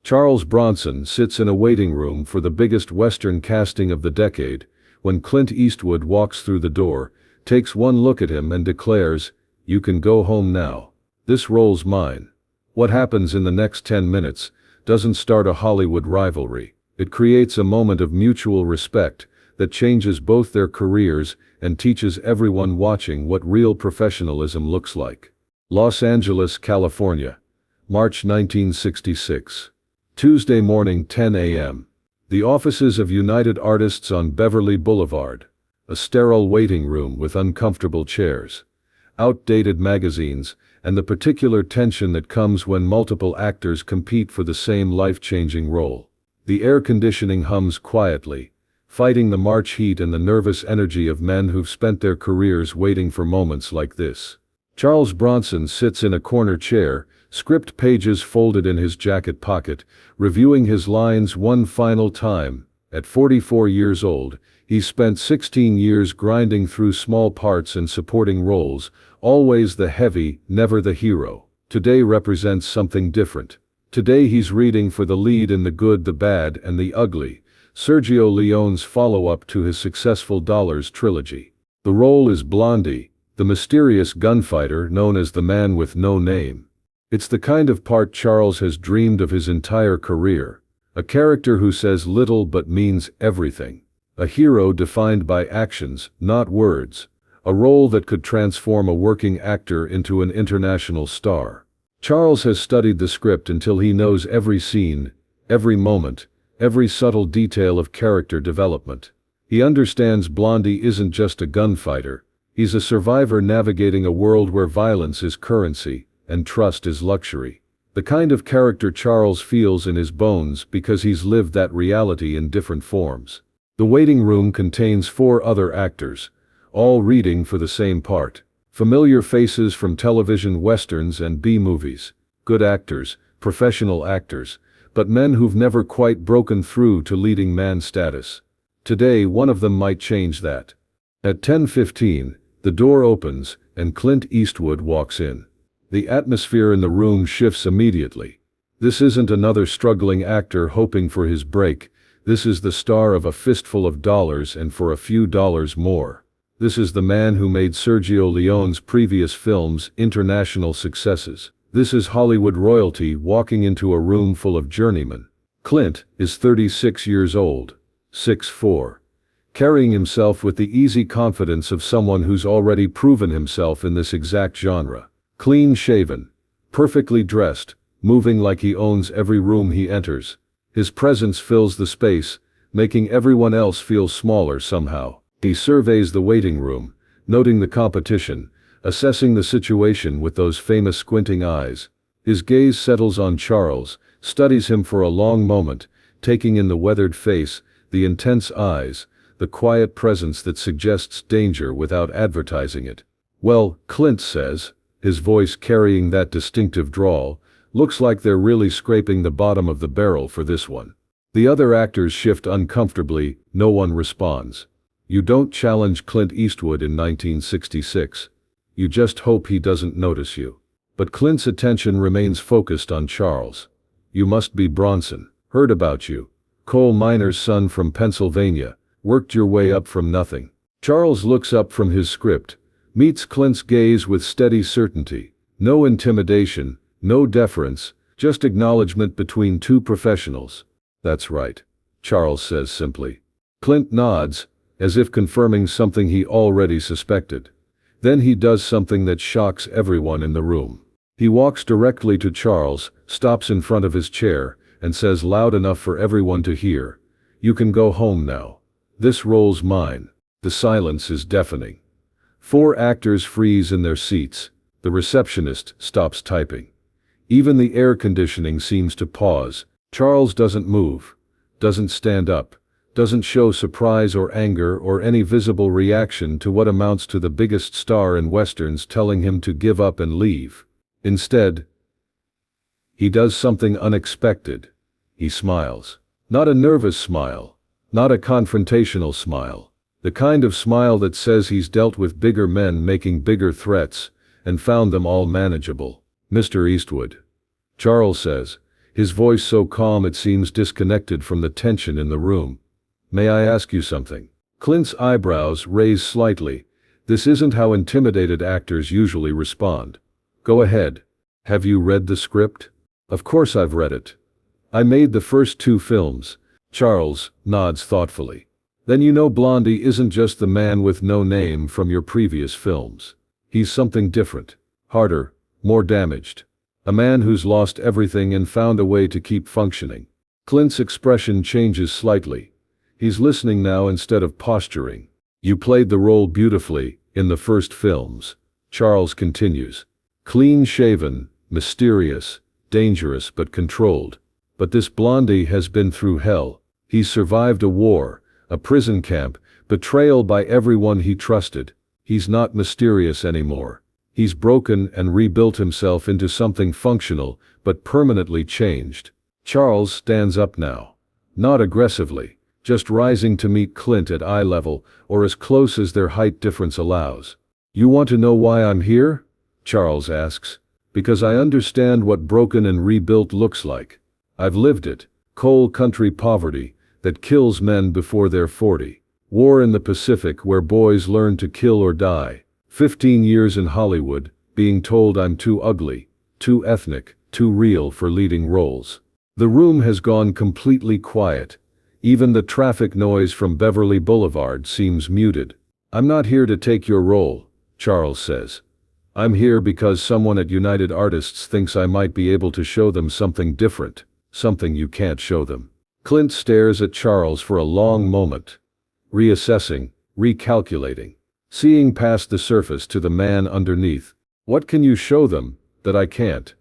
Charles Bronson sits in a waiting room for the biggest Western casting of the decade, when Clint Eastwood walks through the door, takes one look at him and declares, "You can go home now. This role's mine." What happens in the next 10 minutes doesn't start a Hollywood rivalry. It creates a moment of mutual respect that changes both their careers and teaches everyone watching what real professionalism looks like. Los Angeles, California, March 1966. Tuesday morning, 10 a.m. The offices of United Artists on Beverly Boulevard. A sterile waiting room with uncomfortable chairs, outdated magazines, and the particular tension that comes when multiple actors compete for the same life-changing role. The air conditioning hums quietly, fighting the March heat and the nervous energy of men who've spent their careers waiting for moments like this. Charles Bronson sits in a corner chair, script pages folded in his jacket pocket, reviewing his lines one final time. At 44 years old, he's spent 16 years grinding through small parts and supporting roles, always the heavy, never the hero. Today represents something different. Today he's reading for the lead in The Good, the Bad, and the Ugly, Sergio Leone's follow-up to his successful Dollars trilogy. The role is Blondie, the mysterious gunfighter known as the Man with No Name. It's the kind of part Charles has dreamed of his entire career. A character who says little but means everything. A hero defined by actions, not words. A role that could transform a working actor into an international star. Charles has studied the script until he knows every scene, every moment, every subtle detail of character development. He understands Blondie isn't just a gunfighter. He's a survivor navigating a world where violence is currency and trust is luxury. The kind of character Charles feels in his bones because he's lived that reality in different forms. The waiting room contains 4 other actors, all reading for the same part. Familiar faces from television westerns and B-movies. Good actors, professional actors, but men who've never quite broken through to leading man status. Today one of them might change that. At 10:15, the door opens and Clint Eastwood walks in. The atmosphere in the room shifts immediately. This isn't another struggling actor hoping for his break. This is the star of A Fistful of Dollars and For a Few Dollars More. This is the man who made Sergio Leone's previous films international successes. This is Hollywood royalty walking into a room full of journeymen. Clint is 36 years old, 6'4", carrying himself with the easy confidence of someone who's already proven himself in this exact genre. Clean-shaven, perfectly dressed, moving like he owns every room he enters. His presence fills the space, making everyone else feel smaller somehow. He surveys the waiting room, noting the competition, assessing the situation with those famous squinting eyes. His gaze settles on Charles, studies him for a long moment, taking in the weathered face, the intense eyes, the quiet presence that suggests danger without advertising it. "Well," Clint says, his voice carrying that distinctive drawl, "looks like they're really scraping the bottom of the barrel for this one." The other actors shift uncomfortably, no one responds. You don't challenge Clint Eastwood in 1966. You just hope he doesn't notice you. But Clint's attention remains focused on Charles. "You must be Bronson. Heard about you. Coal miner's son from Pennsylvania. Worked your way up from nothing." Charles looks up from his script, meets Clint's gaze with steady certainty. No intimidation, no deference, just acknowledgement between two professionals. "That's right," Charles says simply. Clint nods, as if confirming something he already suspected. Then he does something that shocks everyone in the room. He walks directly to Charles, stops in front of his chair, and says loud enough for everyone to hear, "You can go home now. This role's mine." The silence is deafening. 4 actors freeze in their seats. The receptionist stops typing. Even the air conditioning seems to pause. Charles doesn't move, doesn't stand up, doesn't show surprise or anger or any visible reaction to what amounts to the biggest star in westerns telling him to give up and leave. Instead, he does something unexpected. He smiles. Not a nervous smile, not a confrontational smile. The kind of smile that says he's dealt with bigger men making bigger threats, and found them all manageable. "Mr. Eastwood," Charles says, his voice so calm it seems disconnected from the tension in the room. "May I ask you something?" Clint's eyebrows raise slightly. This isn't how intimidated actors usually respond. "Go ahead. Have you read the script?" "Of course I've read it. I made the first 2 films." Charles nods thoughtfully. "Then you know Blondie isn't just the man with no name from your previous films. He's something different. Harder, more damaged. A man who's lost everything and found a way to keep functioning." Clint's expression changes slightly. He's listening now instead of posturing. "You played the role beautifully in the first films," Charles continues. "Clean-shaven, mysterious, dangerous but controlled. But this Blondie has been through hell. He's survived a war, a prison camp, betrayal by everyone he trusted. He's not mysterious anymore. He's broken and rebuilt himself into something functional, but permanently changed." Charles stands up now. Not aggressively, just rising to meet Clint at eye level, or as close as their height difference allows. "You want to know why I'm here?" Charles asks. "Because I understand what broken and rebuilt looks like. I've lived it. Coal country poverty that kills men before they're 40. War in the Pacific where boys learn to kill or die. 15 years in Hollywood, being told I'm too ugly, too ethnic, too real for leading roles." The room has gone completely quiet. Even the traffic noise from Beverly Boulevard seems muted. "I'm not here to take your role," Charles says. "I'm here because someone at United Artists thinks I might be able to show them something different, something you can't show them." Clint stares at Charles for a long moment. Reassessing, recalculating. Seeing past the surface to the man underneath. "What can you show them that I can't?"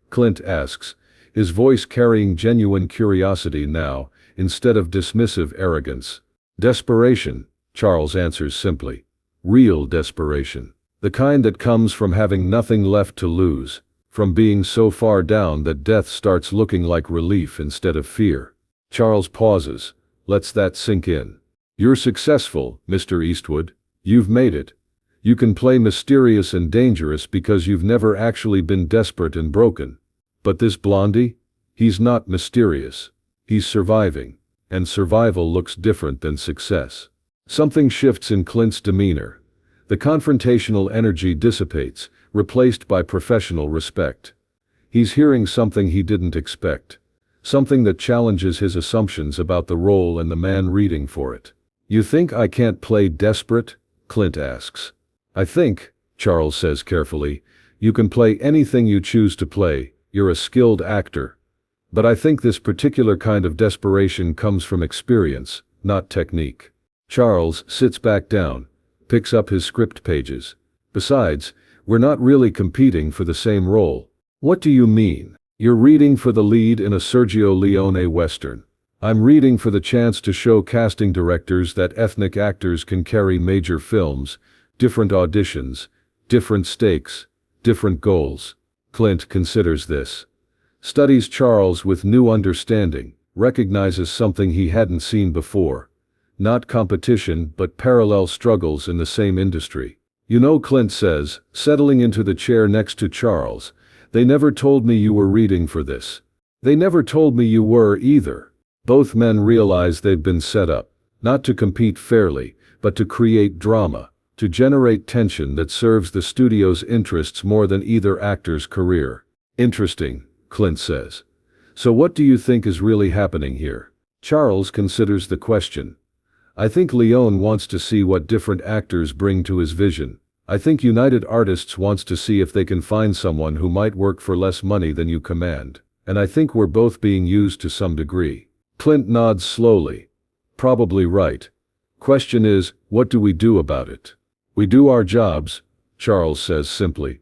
Clint asks, his voice carrying genuine curiosity now, instead of dismissive arrogance. "Desperation," Charles answers simply. "Real desperation. The kind that comes from having nothing left to lose, from being so far down that death starts looking like relief instead of fear." Charles pauses, lets that sink in. "You're successful, Mr. Eastwood. You've made it. You can play mysterious and dangerous because you've never actually been desperate and broken. But this Blondie? He's not mysterious. He's surviving. And survival looks different than success." Something shifts in Clint's demeanor. The confrontational energy dissipates, replaced by professional respect. He's hearing something he didn't expect. Something that challenges his assumptions about the role and the man reading for it. "You think I can't play desperate?" Clint asks. "I think," Charles says carefully, "you can play anything you choose to play. You're a skilled actor. But I think this particular kind of desperation comes from experience, not technique." Charles sits back down, picks up his script pages. "Besides, we're not really competing for the same role." "What do you mean?" "You're reading for the lead in a Sergio Leone Western. I'm reading for the chance to show casting directors that ethnic actors can carry major films, different auditions, different stakes, different goals." Clint considers this. Studies Charles with new understanding, recognizes something he hadn't seen before. Not competition but parallel struggles in the same industry. "You know," Clint says, settling into the chair next to Charles, "they never told me you were reading for this. They never told me you were either." Both men realize they've been set up, not to compete fairly, but to create drama, to generate tension that serves the studio's interests more than either actor's career. "Interesting," Clint says. "So what do you think is really happening here?" Charles considers the question. "I think Leone wants to see what different actors bring to his vision. I think United Artists wants to see if they can find someone who might work for less money than you command. And I think we're both being used to some degree." Clint nods slowly. "Probably right. Question is, what do we do about it?" "We do our jobs," Charles says simply.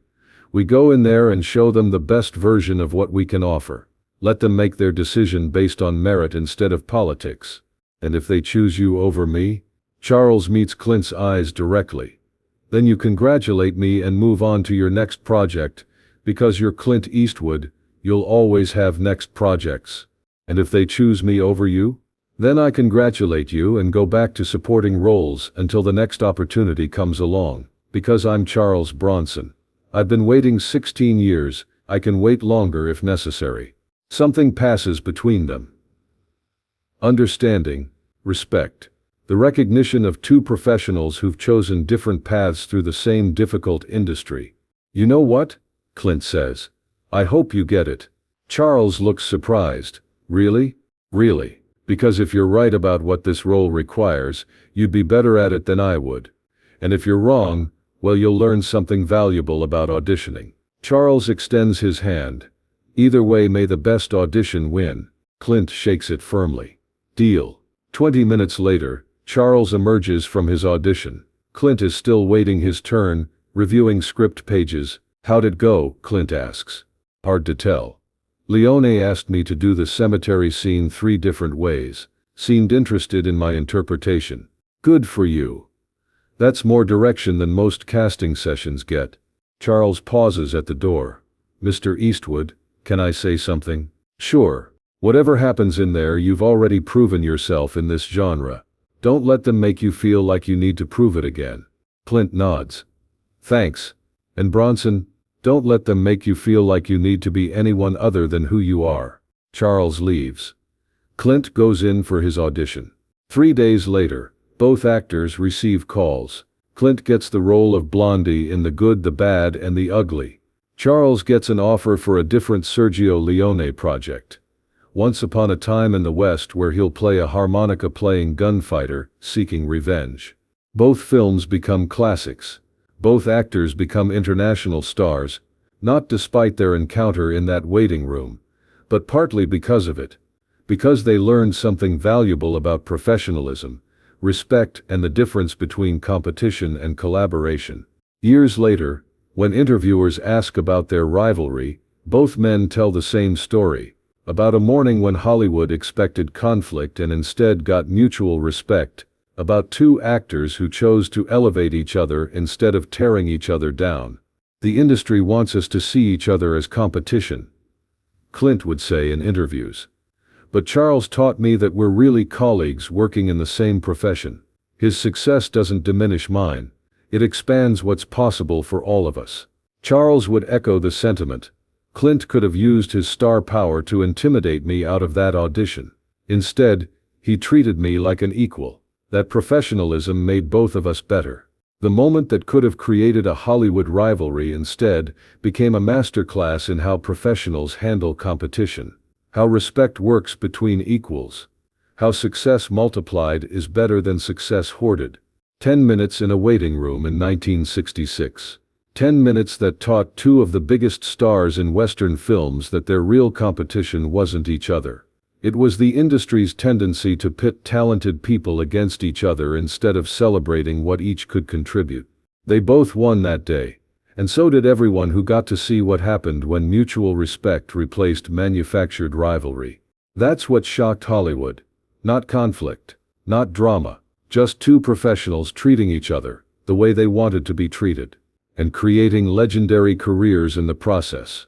"We go in there and show them the best version of what we can offer. Let them make their decision based on merit instead of politics." "And if they choose you over me?" Charles meets Clint's eyes directly. "Then you congratulate me and move on to your next project, because you're Clint Eastwood, you'll always have next projects. And if they choose me over you? Then I congratulate you and go back to supporting roles until the next opportunity comes along, because I'm Charles Bronson. I've been waiting 16 years, I can wait longer if necessary." Something passes between them. Understanding, respect. The recognition of two professionals who've chosen different paths through the same difficult industry. You know what? Clint says. I hope you get it. Charles looks surprised. Really? Really? Because if you're right about what this role requires, you'd be better at it than I would. And if you're wrong, well, you'll learn something valuable about auditioning. Charles extends his hand. Either way, may the best audition win. Clint shakes it firmly. Deal. 20 minutes later, Charles emerges from his audition. Clint is still waiting his turn, reviewing script pages. How'd it go? Clint asks. Hard to tell. Leone asked me to do the cemetery scene 3 different ways. Seemed interested in my interpretation. Good for you. That's more direction than most casting sessions get. Charles pauses at the door. Mr. Eastwood, can I say something? Sure. Whatever happens in there, you've already proven yourself in this genre. Don't let them make you feel like you need to prove it again. Clint nods. Thanks. And Bronson, don't let them make you feel like you need to be anyone other than who you are. Charles leaves. Clint goes in for his audition. 3 days later, both actors receive calls. Clint gets the role of Blondie in The Good, the Bad, and the Ugly. Charles gets an offer for a different Sergio Leone project. Once Upon a Time in the West, where he'll play a harmonica-playing gunfighter, seeking revenge. Both films become classics. Both actors become international stars, not despite their encounter in that waiting room, but partly because of it. Because they learned something valuable about professionalism, respect, and the difference between competition and collaboration. Years later, when interviewers ask about their rivalry, both men tell the same story. About a morning when Hollywood expected conflict and instead got mutual respect. About 2 actors who chose to elevate each other instead of tearing each other down. The industry wants us to see each other as competition, Clint would say in interviews. But Charles taught me that we're really colleagues working in the same profession. His success doesn't diminish mine. It expands what's possible for all of us. Charles would echo the sentiment. Clint could have used his star power to intimidate me out of that audition. Instead, he treated me like an equal. That professionalism made both of us better. The moment that could have created a Hollywood rivalry instead became a masterclass in how professionals handle competition. How respect works between equals. How success multiplied is better than success hoarded. 10 minutes in a waiting room in 1966. 10 minutes that taught 2 of the biggest stars in Western films that their real competition wasn't each other. It was the industry's tendency to pit talented people against each other instead of celebrating what each could contribute. They both won that day, and so did everyone who got to see what happened when mutual respect replaced manufactured rivalry. That's what shocked Hollywood. Not conflict, not drama, just 2 professionals treating each other the way they wanted to be treated, and creating legendary careers in the process.